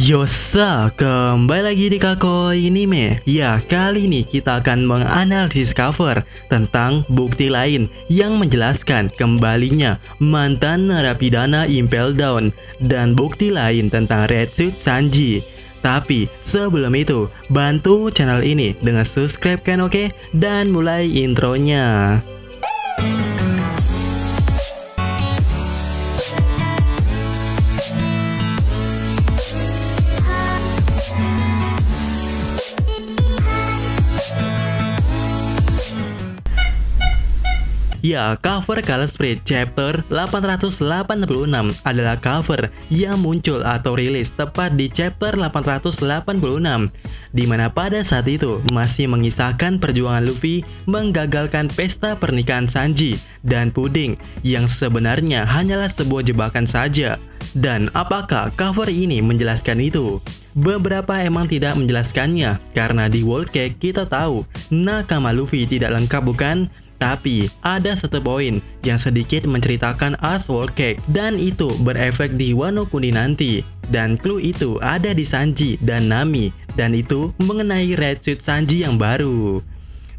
Yosa, kembali lagi di Kakoi Anime. Ya, kali ini kita akan menganalisis cover tentang bukti lain yang menjelaskan kembalinya mantan narapidana Impel Down dan bukti lain tentang Red Suit Sanji. Tapi sebelum itu, bantu channel ini dengan subscribe kan, oke? Dan mulai intronya. Ya, cover Color Spread Chapter 886 adalah cover yang muncul atau rilis tepat di Chapter 886, di mana pada saat itu masih mengisahkan perjuangan Luffy menggagalkan pesta pernikahan Sanji dan Pudding yang sebenarnya hanyalah sebuah jebakan saja. Dan apakah cover ini menjelaskan itu? Beberapa emang tidak menjelaskannya, karena di Whole Cake kita tahu nakama Luffy tidak lengkap, bukan? Tapi ada satu poin yang sedikit menceritakan As Whole Cake, dan itu berefek di Wano Kuni nanti. Dan clue itu ada di Sanji dan Nami, dan itu mengenai Red Suit Sanji yang baru.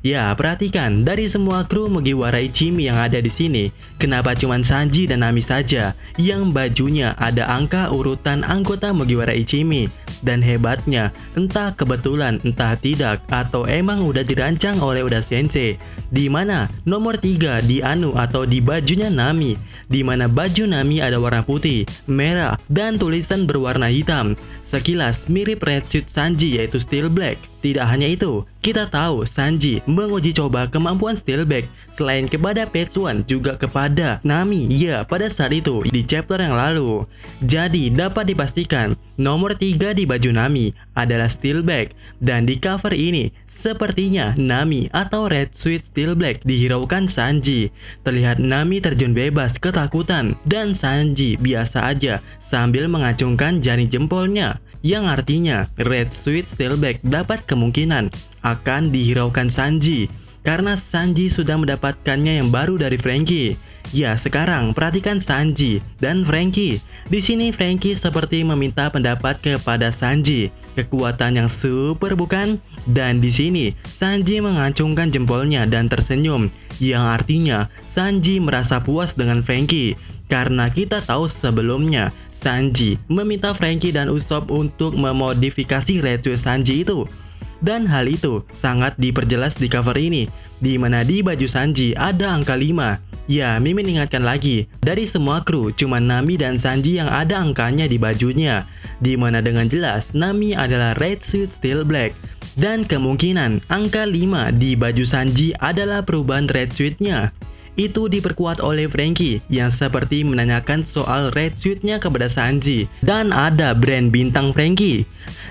Ya, perhatikan dari semua kru Mugiwara Ichimi yang ada di sini, kenapa cuma Sanji dan Nami saja yang bajunya ada angka urutan anggota Mugiwara Ichimi? Dan hebatnya, entah kebetulan entah tidak atau emang udah dirancang oleh Oda Sensei, di mana nomor 3 di Anu atau di bajunya Nami, di mana baju Nami ada warna putih, merah, dan tulisan berwarna hitam. Sekilas mirip Red Suit Sanji yaitu Steel Black. Tidak hanya itu, kita tahu Sanji menguji coba kemampuan Steel Black selain kepada Page One juga kepada Nami, ya, pada saat itu di chapter yang lalu. Jadi dapat dipastikan nomor 3 di baju Nami adalah Steel Black, dan di cover ini sepertinya Nami atau Red Suit Steel Black dihiraukan Sanji. Terlihat Nami terjun bebas ketakutan dan Sanji biasa aja sambil mengacungkan jari jempolnya, yang artinya Red Suit Steel Black dapat kemungkinan akan dihiraukan Sanji karena Sanji sudah mendapatkannya yang baru dari Franky. Ya, sekarang perhatikan Sanji dan Franky. Di sini Franky seperti meminta pendapat kepada Sanji. Kekuatan yang super, bukan? Dan di sini Sanji mengacungkan jempolnya dan tersenyum, yang artinya Sanji merasa puas dengan Franky. Karena kita tahu sebelumnya Sanji meminta Franky dan Usopp untuk memodifikasi Red Suit Sanji itu. Dan hal itu sangat diperjelas di cover ini, di mana di baju Sanji ada angka 5. Ya, Mimin ingatkan lagi, dari semua kru cuma Nami dan Sanji yang ada angkanya di bajunya, di mana dengan jelas Nami adalah Red Suit Steel Black. Dan kemungkinan angka 5 di baju Sanji adalah perubahan Red Suit-nya. Itu diperkuat oleh Franky yang seperti menanyakan soal Red Suit-nya kepada Sanji. Dan ada brand bintang Franky.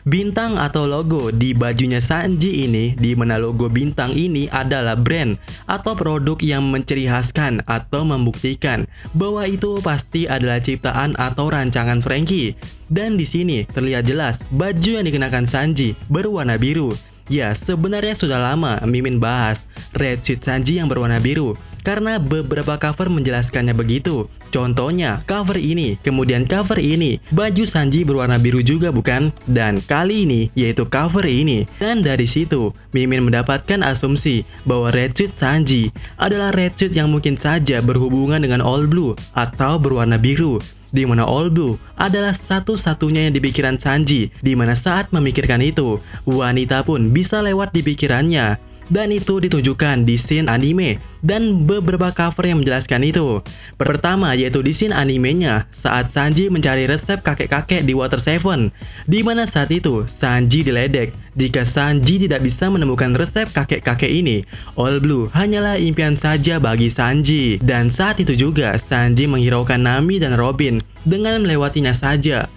Bintang atau logo di bajunya Sanji ini, di mana logo bintang ini adalah brand atau produk yang menciri khaskan atau membuktikan bahwa itu pasti adalah ciptaan atau rancangan Franky. Dan di sini terlihat jelas baju yang dikenakan Sanji berwarna biru. Ya, sebenarnya sudah lama Mimin bahas Red Suit Sanji yang berwarna biru, karena beberapa cover menjelaskannya begitu. Contohnya cover ini, kemudian cover ini, baju Sanji berwarna biru juga, bukan? Dan kali ini yaitu cover ini. Dan dari situ Mimin mendapatkan asumsi bahwa Red Suit Sanji adalah Red Suit yang mungkin saja berhubungan dengan All Blue atau berwarna biru, di mana All Blue adalah satu-satunya yang di pikiran Sanji, di mana saat memikirkan itu, wanita pun bisa lewat di pikirannya. Dan itu ditunjukkan di scene anime dan beberapa cover yang menjelaskan itu. Pertama yaitu di scene animenya saat Sanji mencari resep kakek-kakek di Water Seven, di mana saat itu Sanji diledek jika Sanji tidak bisa menemukan resep kakek-kakek ini. All Blue hanyalah impian saja bagi Sanji. Dan saat itu juga Sanji menghiraukan Nami dan Robin dengan melewatinya saja.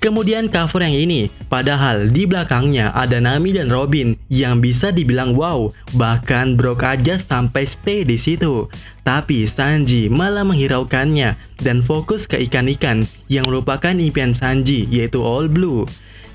Kemudian cover yang ini, padahal di belakangnya ada Nami dan Robin yang bisa dibilang wow, bahkan Brook aja sampai stay di situ. Tapi Sanji malah menghiraukannya dan fokus ke ikan-ikan yang merupakan impian Sanji, yaitu All Blue.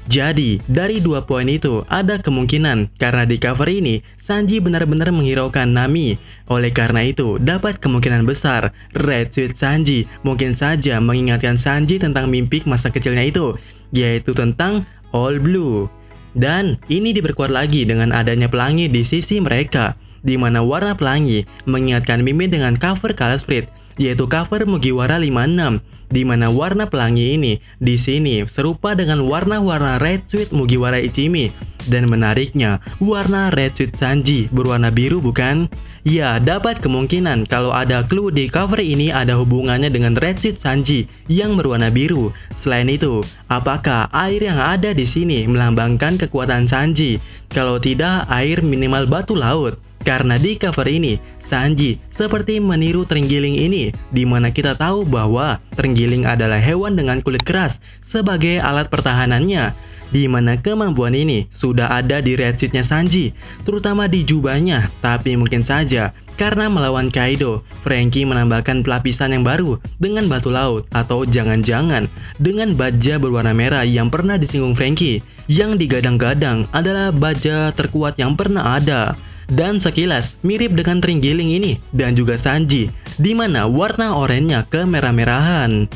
Jadi, dari dua poin itu ada kemungkinan karena di cover ini Sanji benar-benar menghiraukan Nami. Oleh karena itu, dapat kemungkinan besar Red Suit Sanji mungkin saja mengingatkan Sanji tentang mimpi masa kecilnya itu, yaitu tentang All Blue. Dan ini diperkuat lagi dengan adanya pelangi di sisi mereka, di mana warna pelangi mengingatkan Mimin dengan cover Color Split, yaitu cover Mugiwara 56, di mana warna pelangi ini di sini serupa dengan warna-warna Red Suit Mugiwara Ichimi. Dan menariknya, warna Red Suit Sanji berwarna biru bukan? Ya, dapat kemungkinan kalau ada clue di cover ini ada hubungannya dengan Red Suit Sanji yang berwarna biru. Selain itu, apakah air yang ada di sini melambangkan kekuatan Sanji? Kalau tidak, air minimal batu laut. Karena di cover ini, Sanji seperti meniru terenggiling ini, di mana kita tahu bahwa terenggiling adalah hewan dengan kulit keras sebagai alat pertahanannya, di mana kemampuan ini sudah ada di Red Suit-nya Sanji, terutama di jubahnya. Tapi mungkin saja karena melawan Kaido, Franky menambahkan pelapisan yang baru dengan batu laut, atau jangan-jangan dengan baja berwarna merah yang pernah disinggung Franky, yang digadang-gadang adalah baja terkuat yang pernah ada. Dan sekilas mirip dengan terenggiling ini dan juga Sanji, di mana warna oranye kemerah-merahan.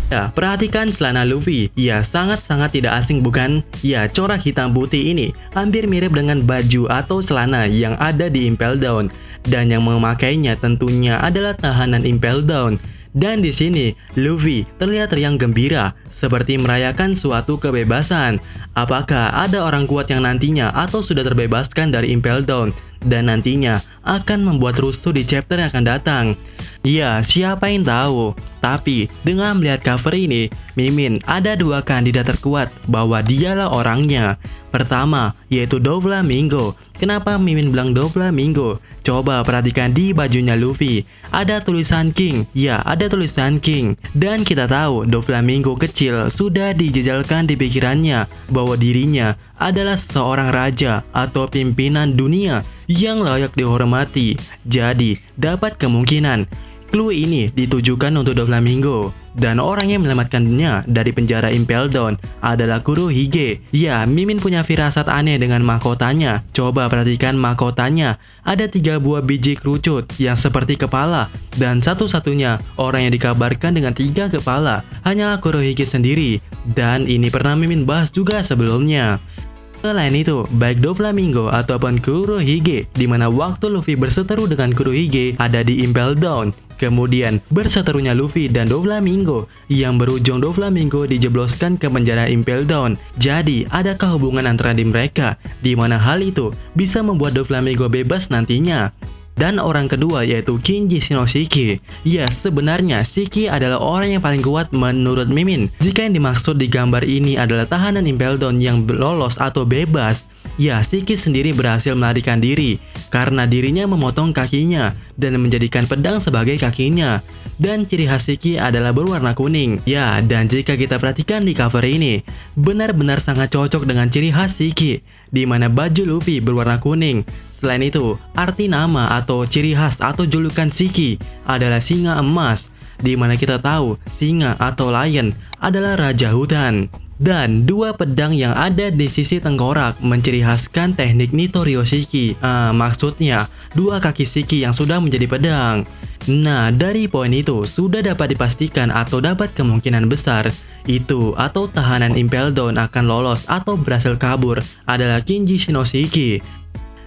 Ya, perhatikan celana Luffy. Ya, sangat-sangat tidak asing bukan? Ya, corak hitam putih ini hampir mirip dengan baju atau celana yang ada di Impel Down. Dan yang memakainya tentunya adalah tahanan Impel Down. Dan di sini, Luffy terlihat riang gembira, seperti merayakan suatu kebebasan. Apakah ada orang kuat yang nantinya atau sudah terbebaskan dari Impel Down dan nantinya akan membuat rusuh di chapter yang akan datang? Ya, siapa yang tahu. Tapi dengan melihat cover ini, Mimin ada dua kandidat terkuat bahwa dialah orangnya. Pertama, yaitu Doflamingo. Kenapa Mimin bilang Doflamingo? Coba perhatikan di bajunya Luffy, ada tulisan King. Ya, ada tulisan King. Dan kita tahu Doflamingo kecil sudah dijejalkan di pikirannya bahwa dirinya adalah seorang raja atau pimpinan dunia yang layak dihormati. Jadi, dapat kemungkinan clue ini ditujukan untuk Doflamingo. Dan orang yang menyelamatkannya dari penjara Impel Down adalah Kurohige. Ya, Mimin punya firasat aneh dengan mahkotanya. Coba perhatikan mahkotanya. Ada 3 buah biji kerucut yang seperti kepala. Dan satu-satunya orang yang dikabarkan dengan 3 kepala hanyalah Kurohige sendiri. Dan ini pernah Mimin bahas juga sebelumnya. Selain itu, baik Doflamingo ataupun Kurohige, di mana waktu Luffy berseteru dengan Kurohige ada di Impel Down. Kemudian berseterunya Luffy dan Doflamingo yang berujung Doflamingo dijebloskan ke penjara Impel Down. Jadi, adakah hubungan antara di mereka, di mana hal itu bisa membuat Doflamingo bebas nantinya? Dan orang kedua yaitu Kinji Shinoshiki. Ya, sebenarnya Shiki adalah orang yang paling kuat menurut Mimin. Jika yang dimaksud di gambar ini adalah tahanan Impel Down yang lolos atau bebas, ya Shiki sendiri berhasil melarikan diri karena dirinya memotong kakinya dan menjadikan pedang sebagai kakinya. Dan ciri khas Shiki adalah berwarna kuning. Ya, dan jika kita perhatikan di cover ini, benar-benar sangat cocok dengan ciri khas Shiki, di mana baju Luffy berwarna kuning. Selain itu, arti nama atau ciri khas atau julukan Shiki adalah singa emas, di mana kita tahu singa atau lion adalah raja hutan. Dan 2 pedang yang ada di sisi tengkorak menciri khaskan teknik Nitorio Shiki. Maksudnya 2 kaki Shiki yang sudah menjadi pedang. Nah, dari poin itu sudah dapat dipastikan atau dapat kemungkinan besar itu atau tahanan Impel Down akan lolos atau berhasil kabur adalah Kinji Shinoshiki.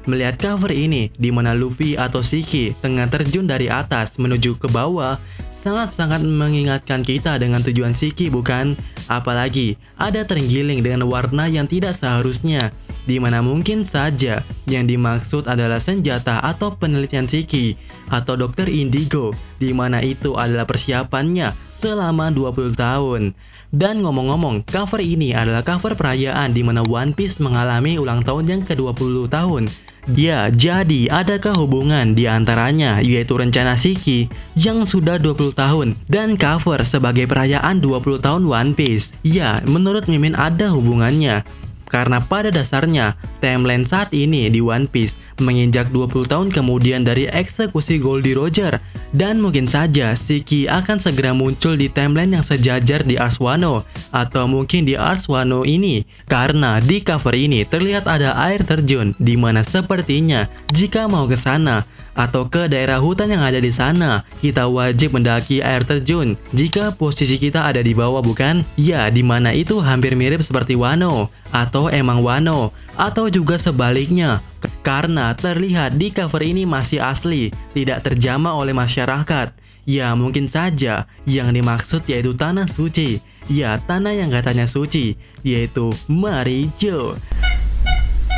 Melihat cover ini, di mana Luffy atau Shiki tengah terjun dari atas menuju ke bawah, sangat-sangat mengingatkan kita dengan tujuan Shiki bukan? Apalagi ada terenggiling dengan warna yang tidak seharusnya, di mana mungkin saja yang dimaksud adalah senjata atau penelitian Shiki atau Dokter Indigo, di mana itu adalah persiapannya selama 20 tahun. Dan ngomong-ngomong, cover ini adalah cover perayaan di mana One Piece mengalami ulang tahun yang ke-20 tahun. Ya, jadi adakah hubungan di antaranya yaitu rencana Shiki yang sudah 20 tahun dan cover sebagai perayaan 20 tahun One Piece? Ya, menurut Mimin ada hubungannya. karena pada dasarnya timeline saat ini di One Piece menginjak 20 tahun kemudian dari eksekusi Goldie Roger, dan mungkin saja Shiki akan segera muncul di timeline yang sejajar di Ars Wano atau mungkin di Ars Wano ini, karena di cover ini terlihat ada air terjun di mana sepertinya jika mau ke sana atau ke daerah hutan yang ada di sana, kita wajib mendaki air terjun jika posisi kita ada di bawah, bukan? Ya, dimana itu hampir mirip seperti Wano, atau emang Wano, atau juga sebaliknya. Karena terlihat di cover ini masih asli, tidak terjamah oleh masyarakat. Ya, mungkin saja yang dimaksud yaitu tanah suci. Ya, tanah yang katanya suci, yaitu Marijo.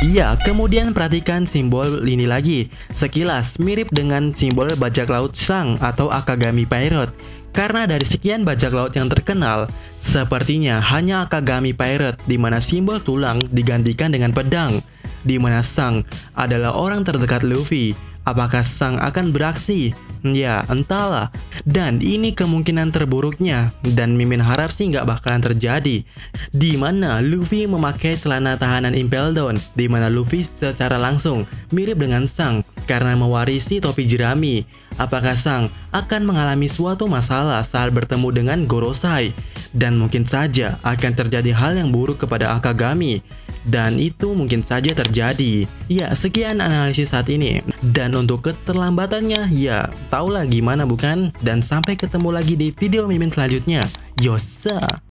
Iya, kemudian perhatikan simbol ini lagi. Sekilas mirip dengan simbol bajak laut Sang atau Akagami Pirate. Karena dari sekian bajak laut yang terkenal, sepertinya hanya Akagami Pirate di mana simbol tulang digantikan dengan pedang, di mana Sang adalah orang terdekat Luffy. Apakah Sang akan beraksi? Ya, entahlah. Dan ini kemungkinan terburuknya, dan Mimin harap sih nggak bakalan terjadi. Di mana Luffy memakai celana tahanan Impel Down, di mana Luffy secara langsung mirip dengan Sang karena mewarisi topi jerami. Apakah Sang akan mengalami suatu masalah saat bertemu dengan Gorosei? Dan mungkin saja akan terjadi hal yang buruk kepada Akagami. Dan itu mungkin saja terjadi. Ya, sekian analisis saat ini. Dan untuk keterlambatannya, ya taulah gimana bukan? Dan sampai ketemu lagi di video Mimin selanjutnya. Yosa.